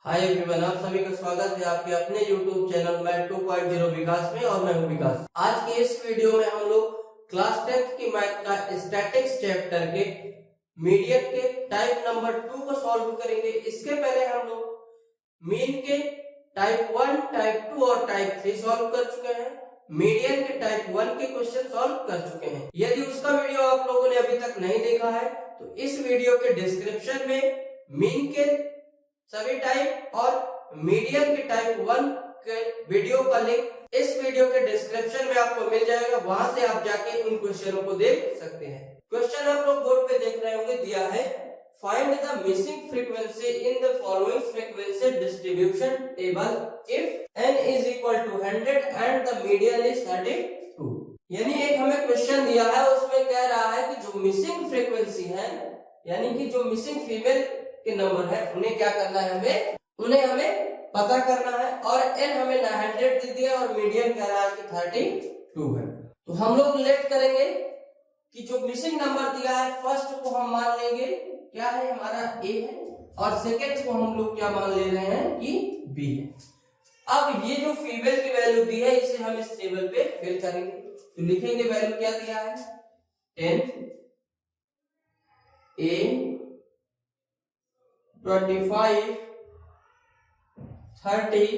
Hi everyone, आप सभी का स्वागत है आपके अपने YouTube चैनल मैथ 2.0 विकास में। और मैं हूं विकास। आज के इस वीडियो में हम लोग क्लास 10th की मैथ का स्टैटिक्स चैप्टर के मीडियन के टाइप नंबर 2 को सॉल्व करेंगे। इसके पहले हम लोग मीन के टाइप 1, टाइप 2 और टाइप 3 सॉल्व कर चुके हैं। मीडियन के टाइप 1 के क्वेश्चन सॉल्व कर चुके हैं। यदि उसका वीडियो आप लोगों ने अभी तक नहीं देखा है तो इस वीडियो के डिस्क्रिप्शन में मीन के सभी टाइप और मीडियन के टाइप 1 के वीडियो का लिंक इस वीडियो के डिस्क्रिप्शन में आपको मिल जाएगा। वहां से आप जाके उन क्वेश्चनों को देख सकते हैं। क्वेश्चन आप लोग बोर्ड पे देख रहे होंगे, दिया है find the missing frequency in the following frequency distribution table if n is equal to 100 and the median is 32। यानी एक हमें क्वेश्चन दिया है, उसमें कह रहा है कि जो मिसिंग फ्रीक्वेंसी है यानी कि जो मिसिंग फीमेल के नंबर है उन्हें क्या करना है, हमें पता करना है। और n हमें 100 दे दिया और मीडियन कह रहा है कि 32 है। तो हम लोग लेट करेंगे कि जो मिसिंग नंबर दिया है फर्स्ट को हम मान लेंगे क्या है, हमारा a है, और सेकंड को हम लोग क्या मान ले रहे हैं कि b है। अब ये जो फीमेल की वैल्यू दी है इसे हम इस टेबल पे फिल करेंगे। तो लिखेंगे वैल्यू क्या दिया है, 10 a 25 30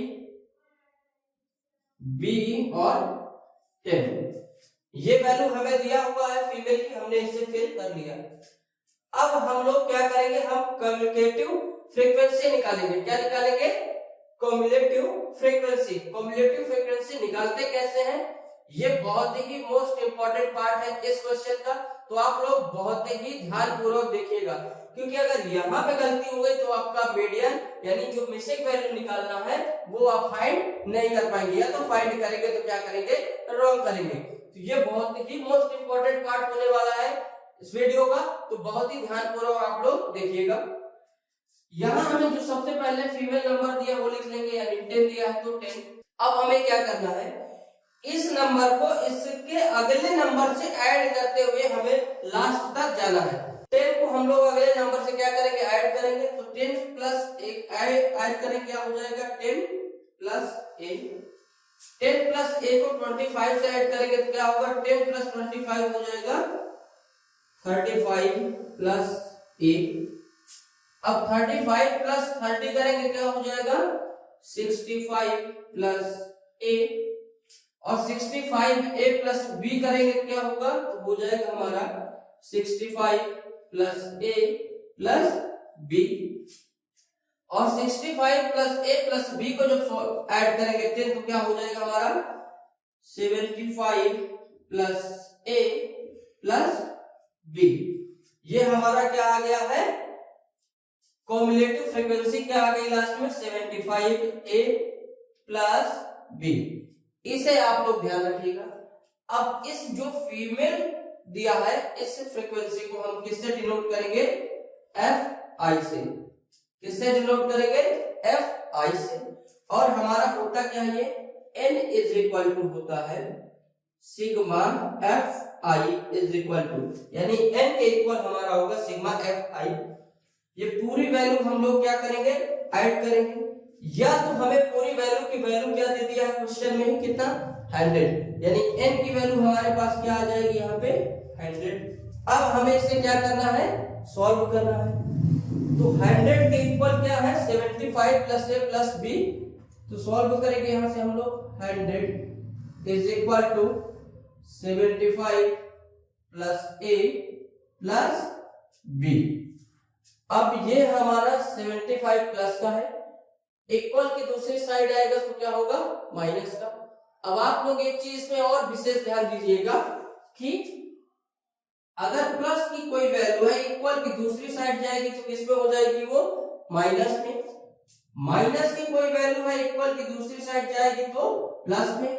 b और 10। ये वैल्यू हमें दिया हुआ है फीमेल की, हमने इसे फिल कर लिया। अब हम लोग क्या करेंगे, हम कम्युलेटिव फ्रीक्वेंसी निकालेंगे। क्या निकालेंगे, कम्युलेटिव फ्रीक्वेंसी। कम्युलेटिव फ्रीक्वेंसी निकालते कैसे हैं, ये बहुत ही मोस्ट इंपॉर्टेंट पार्ट है इस क्वेश्चन का। तो आप लोग बहुत ही ध्यानपूर्वक देखिएगा, क्योंकि अगर यहाँ पे गलती हो गई तो आपका मीडियन यानी जो मिसिंग वैल्यू निकालना है वो आप फाइंड नहीं कर पाएंगे, या तो फाइंड करेंगे तो क्या करेंगे, रॉन्ग करेंगे। तो ये बहुत ही मोस्ट इंपॉर्टेंट पार्ट होने वाला है इस वीडियो का, तो बहुत ही ध्यानपूर्वक आप लोग देखिएगा। यहाँ हमें जो सबसे पहले फीमेल नंबर दिया वो लिख लेंगे, यानी 10 दिया है तो 10। अब हमें क्या करना है, इस नंबर को इसके अगले नंबर से ऐड करते हुए हमें लास्ट तक जाना है। 10 को हम लोग अगले नंबर से क्या करेंगे, ऐड करेंगे। तो 10 प्लस 1 ऐड करें, क्या हो जाएगा 10 प्लस 1। 10 प्लस 1 को 25 से ऐड करेंगे तो क्या होगा, 10 प्लस 25 हो जाएगा 35 प्लस 1। अब 35 प्लस 30 करेंगे क्या हो जाएगा 65 प्लस a, और 65 a प्लस b करेंगे क्या होगा, तो हो जाएगा हमारा 65 प्लस a प्लस b। और 65 प्लस a प्लस b को जब ऐड करेंगे 10 तो क्या हो जाएगा हमारा 75 प्लस a प्लस b। ये हमारा क्या आ गया है, कम्युलेटिव फ्रीक्वेंसी क्या आ गई लास्ट में, 75 a प्लस b। इसे आप लोग ध्यान रखिएगा। अब इस जो फीमेल दिया है इस फ्रीक्वेंसी को हम किससे डिनोट करेंगे, fi से। किससे डिनोट करेंगे, fi से। और हमारा होता क्या है, ये n इज इक्वल टू होता है sigma fi is equal to, यानी n के इक्वल हमारा होगा सिग्मा fi। ये पूरी वैल्यू हम लोग क्या करेंगे, ऐड करेंगे। या तो हमें पूरी वैल्यू की वैल्यू क्या दे दिया है क्वेश्चन में ही, कितना 100, यानी n की वैल्यू हमारे पास क्या आ जाएगी यहाँ पे 100। अब हमें इसे क्या करना है, सॉल्व करना है। तो 100 के इक्वल क्या है 75 प्लस a प्लस b। तो सॉल्व करेंगे यहाँ से हम लोग, 100 is equal to 75 plus a plus b। अब ये हमारा 75 प्लस का है, इक्वल की दूसरी साइड आएगा तो क्या होगा, माइनस का। अब आप लोग एक चीज में और विशेष ध्यान दीजिएगा कि अगर प्लस की कोई वैल्यू है इक्वल की दूसरी साइड जाएगी तो किस में हो जाएगी, वो माइनस में। माइनस की कोई वैल्यू है इक्वल की दूसरी साइड जाएगी तो प्लस में।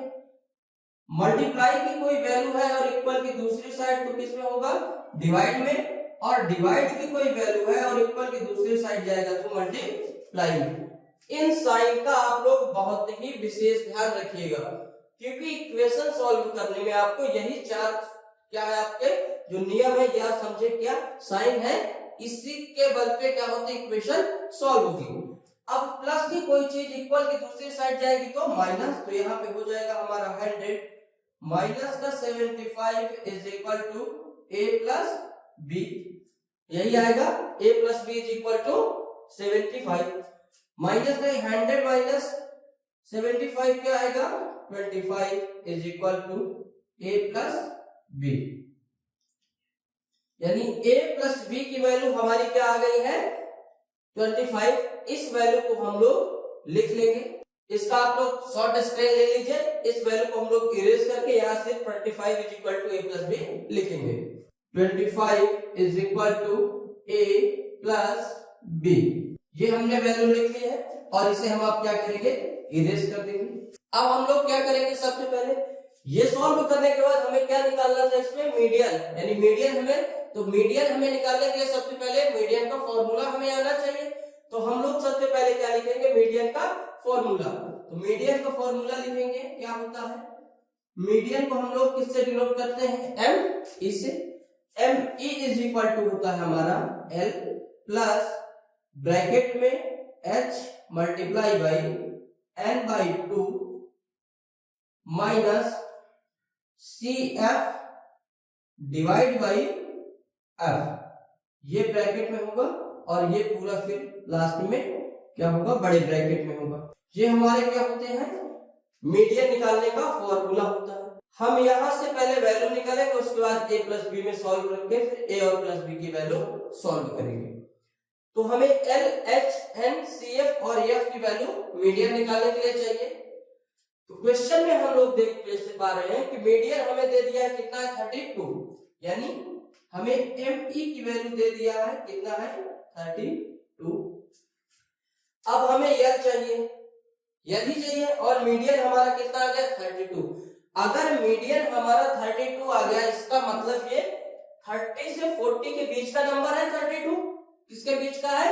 मल्टीप्लाई की कोई वैल्यू है और इक्वल की दूसरी साइड तो किस में होगा, डिवाइड में। और डिवाइड की कोई वैल्यू है और इक्वल की दूसरी साइड जाएगा तो मल्टीप्लाई में। इन साइन का आप लोग बहुत ही विशेष ध्यान रखिएगा, क्योंकि इक्वेशन सॉल्व करने में आपको यही चार क्या है, आपके जो नियम है या समझे क्या साइन है, इसी के बल पे क्या होता है इक्वेशन सॉल्व होगी। अब प्लस की कोई चीज इक्वल की दूसरी साइड जाएगी तो माइनस, तो यहाँ पे हो जाएगा हमारा 100 माइनस का 75 is equal to a plus b, यही आएगा a plus b is equal to 75। Minus में 100 माइनस 75 क्या आएगा 25 is equal to a plus b, यानी a प्लस बी की वैल्यू हमारी क्या आ गई है 25। इस वैल्यू को हम लोग लिख लेंगे, इसका आप लोग शॉर्ट स्क्रीन ले लीजिए, इस वैल्यू को हम लोग इरेज करके यहाँ से 25 is equal to a plus b लिखेंगे। 25 is equal to a plus b, ये हमने वैल्यू लिख ली है और इसे हम आप क्या करेंगे इरेज कर देंगे। अब हम लोग क्या करेंगे, सबसे पहले ये सॉल्व करने के बाद हमें क्या निकालना था इसमें मीडियन, यानी मीडियन हमें, तो मीडियन हमें निकालने के लिए सबसे पहले मीडियन का फॉर्मूला हमें आना चाहिए। तो हम लोग सबसे पहले क्या लिखेंगे मीडियन का फॉर्मूला, तो मीडियन का फॉर्मूला लिखेंगे क्या होता है, मीडियन को हम लोग किससे डिनोट करते हैं एम, इससे m e is equal to होता है हमारा एल प्लस ब्रैकेट में h multiply by n by 2 minus c f divide by f, ये ब्रैकेट में होगा और ये पूरा फिर लास्ट में क्या होगा बड़े ब्रैकेट में होगा। ये हमारे क्या होते हैं मीडियन निकालने का फॉर्मूला होता है। हम यहां से पहले वैल्यू निकालेंगे, उसके बाद a प्लस बी में सॉल्व करके फिर a और प्लस बी की वैल्यू सॉल्व करेंगे। तो हमें l h n c f और एफ की वैल्यू मीडियन निकालने के लिए चाहिए। तो क्वेश्चन में हम लोग देख पा रहे हैं कि मीडियन हमें दे दिया है कितना है 32, यानी हमें एम ई की वैल्यू दे दिया है कितना है 32। अब हमें यह चाहिए, यदि चाहिए और मीडियन हमारा कितना आ गया 32। अगर मीडियन हमारा 32 आ गया, इसका मतलब ये 30 से 40 के बीच का नंबर है 32, किसके बीच का है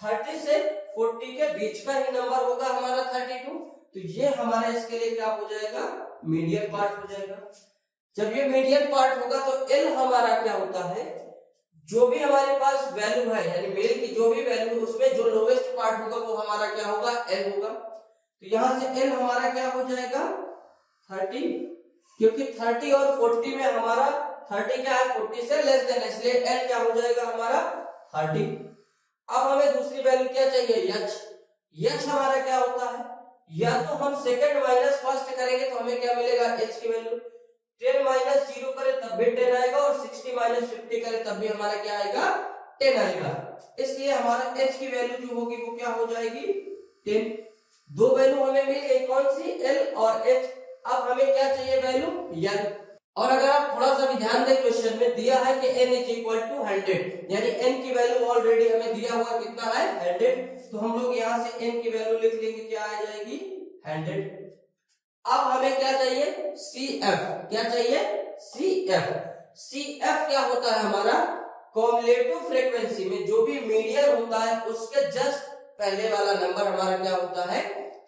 30 से 40 के बीच का ही नंबर होगा हमारा 32। तो ये हमारा इसके लिए क्या हो जाएगा मीडियन पार्ट हो जाएगा। जब ये मीडियन पार्ट होगा तो एल हमारा क्या होता है, जो भी हमारे पास वैल्यू है यानी मेल की जो भी वैल्यू उसमें जो लोवेस्ट पार्ट होगा वो हमारा क्या होगा एल होगा। तो यहां से एल हमारा क्या हो जाएगा 30, क्योंकि 30 और 40 में हमारा 30 क्या है 40 से लेस देन, इसलिए एल क्या हो जाएगा हमारा 30। अब हमें दूसरी वैल्यू क्या चाहिए एच, एच हमारा क्या होता है, या तो हम सेकंड माइनस फर्स्ट करेंगे तो हमें क्या मिलेगा एच की वैल्यू 10 माइनस 0 करे तब भी 10 आएगा और 60 माइनस 50 करे तब भी हमारा क्या आएगा 10 आएगा। इसलिए हमारा h की वैल्यू जो होगी वो क्या हो जाएगी 10। दो वैल्यू हमें मिल गई कौन सी l और h। अब हमें क्या चाहिए वैल्यू n, और अगर आप थोड़ा सा भी ध्यान दें क्वेश्चन में दिया है कि n इज इक्वल टू 100, यानी n की वैल्यू ऑलरेडी हमें दिया हुआ कितना है 100। तो हम लोग यहाँ से n की वैल्यू लिख लेंगे क्या आ जाएगी 100। अब हमें क्या चाहिए CF, क्या चाहिए CF। CF क्या होता है हमारा कॉम्युलेटिव फ्रीक्वेंसी में जो भी मीडियन होता है उसके जस्ट पहले वाला नंबर हमारा क्या होता है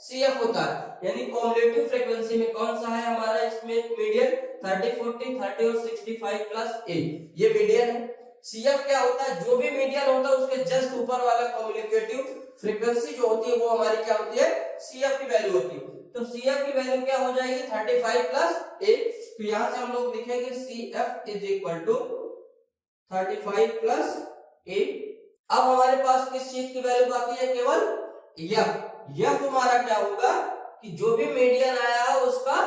CF होता है, यानी कॉम्युलेटिव फ्रीक्वेंसी में कौन सा है हमारा इसमें मीडियन 30 40 30 और 65 प्लस a, ये मीडियन है। CF क्या होता है जो भी मीडियन होता है उसके जस्ट ऊपर वाला कॉम्युलेटिव फ्रीक्वेंसी जो होती है वो हमारी क्या होती है CF की वैल्यू होती है। तो CF की वैल्यू क्या हो जाएगी 35 प्लस a, तो यहां से हम लोग लिखेंगे CF is equal to 35 plus a। अब हमारे पास किस चीज की वैल्यू बाकी है केवल f। f हमारा क्या होगा कि जो भी मीडियन आया है उसका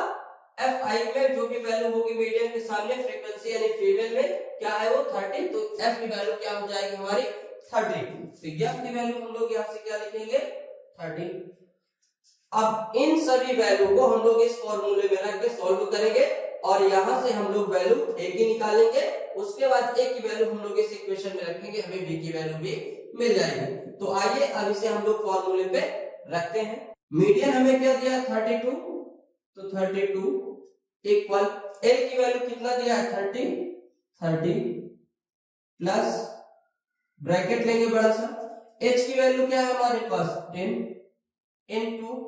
fi में जो भी वैल्यू होगी मीडियन के सामने फ्रीक्वेंसी यानी फीमेल में क्या है वो 30, तो f की वैल्यू क्या हो जाएगी हमारी 30। तो f की वैल्यू हम लोग यहां से क्या लिखेंगे 30। अब इन सभी वैल्यू को हम लोग इस फॉर्मूले में रख के सॉल्व करेंगे और यहां से हम लोग वैल्यू a की निकालेंगे, उसके बाद a की वैल्यू हम लोग इस इक्वेशन में रखेंगे, हमें b की वैल्यू भी मिल जाएगी। तो आइए अब इसे हम लोग फॉर्मूले पे रखते हैं। मीडियन हमें क्या दिया 32, तो 32 इक्वल l की वैल्यू कितना दिया है 30 प्लस ब्रैकेट लेंगे बड़ा सा, h की वैल्यू क्या है हमारे पास 10 इनटू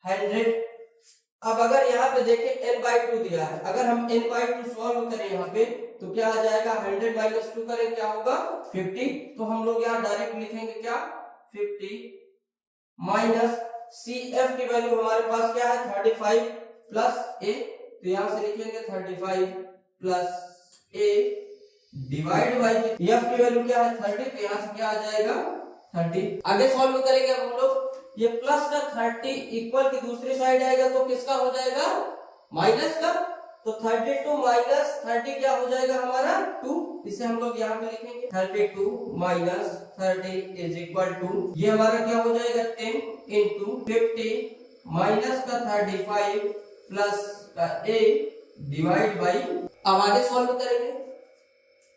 100। अब अगर यहाँ पे देखें n/2 दिया है, अगर हम n/2 सॉल्व करें यहाँ पे तो क्या आ जाएगा 100 माइनस 2 करें क्या होगा 50। तो हम लोग यहाँ डायरेक्ट लिखेंगे क्या 50 माइनस CF की वैल्यू हमारे पास क्या है 35 प्लस A, तो यहां से लिखेंगे 35 plus A divide by F की वैल्यू क्या है 30, तो यहां से क्या आ जाएगा 30। आगे सॉल्व करेंगे अब हम लोग, ये प्लस का 30 इक्वल की दूसरी साइड आएगा तो किसका हो जाएगा माइनस का, तो 32 माइनस 30 क्या हो जाएगा हमारा 2, इसे हम लोग यहाँ पे लिखेंगे 32 माइनस 30 इज इक्वल टू, ये हमारा क्या हो जाएगा 10 इंटू 50 माइनस का 35 प्लस का A डिवाइड बाई। अब आगे सॉल्व करेंगे,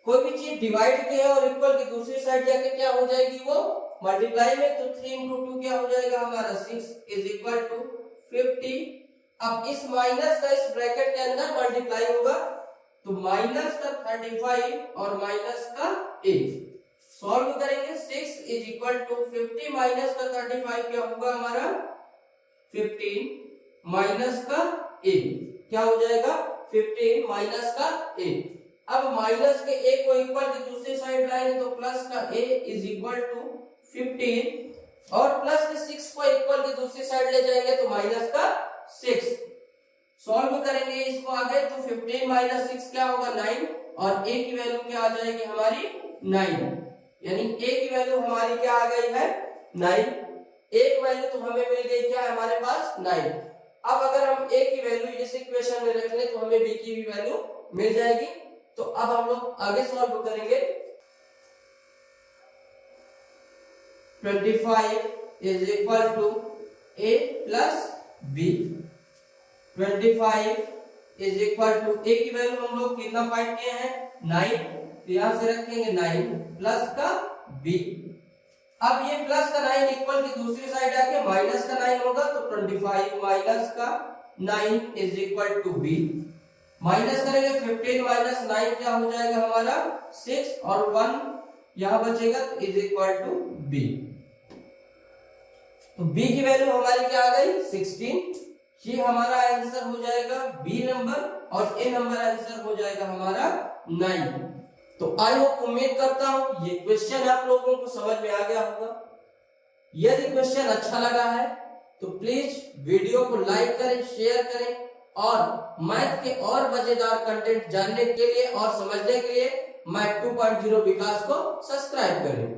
कोई भी चीज डिवाइड के है और इक्वल की दूसरी साइड जाके क्या हो जाएगी वो मल्टीप्लाई में, तो 3 इंटू 2 क्या हो जाएगा हमारा 6 इज इक्वल टू 50। अब इस माइनस का इस ब्रैकेट के अंदर मल्टीप्लाई होगा, तो माइनस का 35 और माइनस का A सॉल्व करेंगे, 6 इज इक्वल टू 50 माइनस का 35 क्या होगा हमारा 15 माइनस का A क्या हो जाएगा 15 माइनस का A। अब माइनस के A को इक्वल की दूसरी साइड लाएंगे तो प्लस का A इज इक्वल टू 15 और प्लस के 6 को इक्वल की दूसरी साइड ले जाएंगे तो माइनस का 6। सॉल्व करेंगे इसको आगे, तो 15 माइनस 6 क्या होगा 9 और A की वैल्यू क्या आ जाएगी हमारी 9, यानी A की वैल्यू हमारी क्या आ गई है 9। एक वैल्यू तो हमें मिल गई क्या हमारे पास 9। अब अगर हम A की वैल्यू इस इक्वेशन में रख लें तो हमें B की भी वैल्यू मिल जाएगी। तो अब हम लोग आगे सॉल्व करेंगे, 25 is equal to A plus B, 25 is equal to A की वैल्यू हम लोग कितना फाइंड किए हैं 9, तो यहां से रखेंगे 9 प्लस का B। अब ये प्लस का 9 इक्वल की दूसरी साइड आके माइनस का 9 होगा, तो 25 माइनस का 9 is equal to B। Minus करेंगे 15 माइनस 9 क्या हो जाएगा हमारा 6 और 1 यहां बचेगा तो इज इक्वल टू B। तो B की वैल्यू हमारी क्या आ गई 16, ये हमारा आंसर हो जाएगा B नंबर और A नंबर आंसर हो जाएगा हमारा 9। तो आई होप उम्मीद करता हूं ये क्वेश्चन आप लोगों को समझ में आ गया होगा। यदि क्वेश्चन अच्छा लगा है तो प्लीज वीडियो को लाइक करें, शेयर करें और मैथ के और मजेदार कंटेंट जानने के लिए और समझने के लिए मैथ 2.0 विकास को सब्सक्राइब करें।